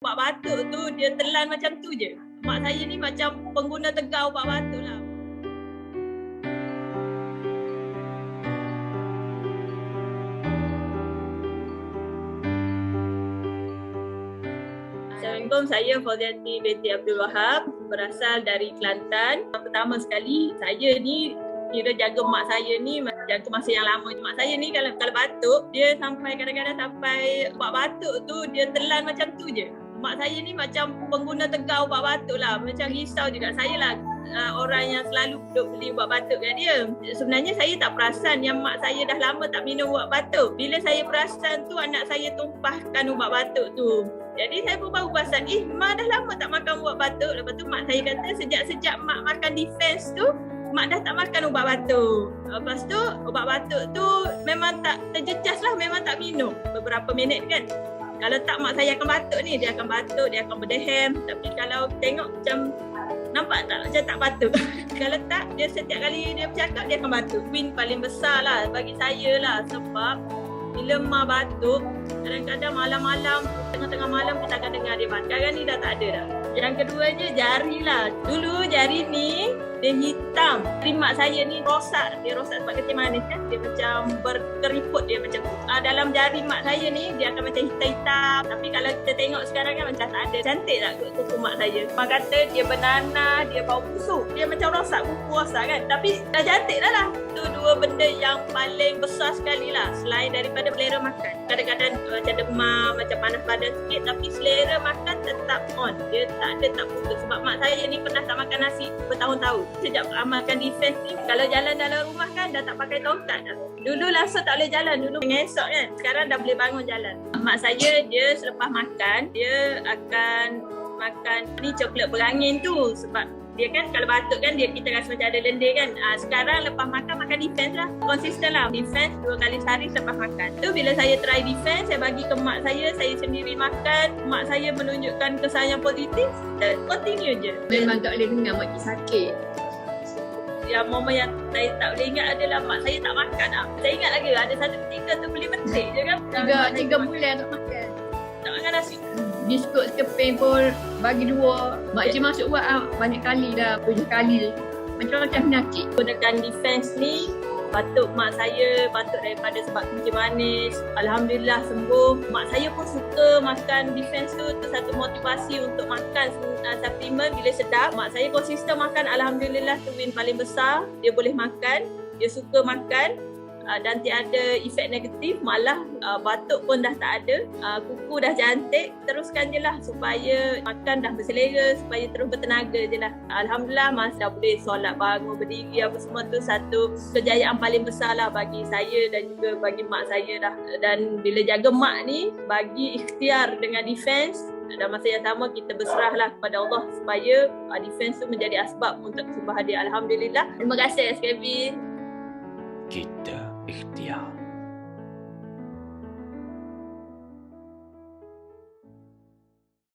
Ubat batuk tu dia telan macam tu je. Mak saya ni macam pengguna tegar ubat batuk lah. Assalamualaikum, saya Fauziati binti Abdul Wahab, berasal dari Kelantan. Pertama sekali, saya ni kira jaga mak saya ni jaga masa yang lama. Mak saya ni kalau batuk, dia sampai kadang-kadang sampai ubat batuk tu dia telan macam tu je. Mak saya ni macam pengguna tegar ubat batuk lah. Macam risau juga saya lah. Orang yang selalu duduk beli ubat batuk kat dia. Sebenarnya saya tak perasan yang mak saya dah lama tak minum ubat batuk. Bila saya perasan tu anak saya tumpahkan ubat batuk tu. Jadi saya pun baru perasan, mak dah lama tak makan ubat batuk. Lepas tu mak saya kata sejak mak makan Defense tu, mak dah tak makan ubat batuk. Lepas tu ubat batuk tu memang tak terjejas lah, memang tak minum beberapa minit kan. Kalau tak mak saya akan batuk ni, dia akan batuk, dia akan berdehem. Tapi kalau tengok macam nampak tak macam tak batuk. Kalau tak, dia setiap kali dia bercakap dia akan batuk. Win paling besar lah bagi saya lah, sebab bila mak batuk, kadang-kadang malam-malam, tengah-tengah malam kita akan dengar dia batuk. Sekarang ni dah tak ada dah. Yang keduanya jari lah. Dulu jari ni dia hitam. Jari mak saya ni rosak. Dia rosak sebab kencing manis kan. Dia macam berkeriput dia macam tu. Dalam jari mak saya ni dia akan macam hitam-hitam. Tapi kalau kita tengok sekarang kan macam tak ada. Cantik tak kuku mak saya. Mak kata dia bernanah, dia bau busuk. Dia macam rosak, kuku rosak kan. Tapi dah cantik dah lah. Itu dua benda yang paling besar sekali lah. Selain daripada selera makan. Kadang-kadang macam demam, macam panas badan sikit. Tapi selera makan tetap on. Dia tak putus. Sebab mak saya ni pernah tak makan nasi bertahun-tahun. Sejak amalkan Defense ni, kalau jalan dalam rumah kan dah tak pakai tongkat dah. Dulu Lasa tak boleh jalan, dulu mengesok kan. Sekarang dah boleh bangun jalan. Mak saya dia selepas makan, dia akan makan ni coklat berangin tu. Sebab dia kan kalau batuk kan kita rasa macam ada lendir kan. Sekarang lepas makan Defense lah. Konsisten lah. Defense 2 kali sehari selepas makan. Tu bila saya try Defense, saya bagi ke mak saya sendiri makan. Mak saya menunjukkan kesan yang positif. Dan continue je. Memang tak boleh dengar mak cik sakit. Yang momen yang saya tak boleh ingat adalah mak saya tak makan lah. Saya ingat lagi ada satu ketika tu beli petik je kan. 3 bulan tak makan. Tak makan nasi. Biskut keping pun bagi 2. Makcik masuk buat banyak kali dah, 7 kali. Macam-macam penyakit. Gunakan Defense ni, batuk mak saya, batuk daripada sebab kencing manis. Alhamdulillah sembuh. Mak saya pun suka makan Defense tu. Itu satu motivasi untuk makan suplemen bila sedap. Mak saya konsisten makan. Alhamdulillah tu win paling besar. Dia boleh makan, dia suka makan. Dan tiada efek negatif, malah batuk pun dah tak ada, kuku dah cantik. Teruskan je lah supaya makan dah berselera, supaya terus bertenaga je lah. Alhamdulillah Mas dah boleh solat, bangun, berdiri apa semua tu satu kejayaan paling besar lah bagi saya dan juga bagi mak saya lah. Dan bila jaga mak ni, bagi ikhtiar dengan Defense. Dan masa yang sama kita berserahlah kepada Allah supaya Defense tu menjadi asbab untuk kesembuhan dia. Alhamdulillah. Terima kasih SKB. Kita ikhtiar.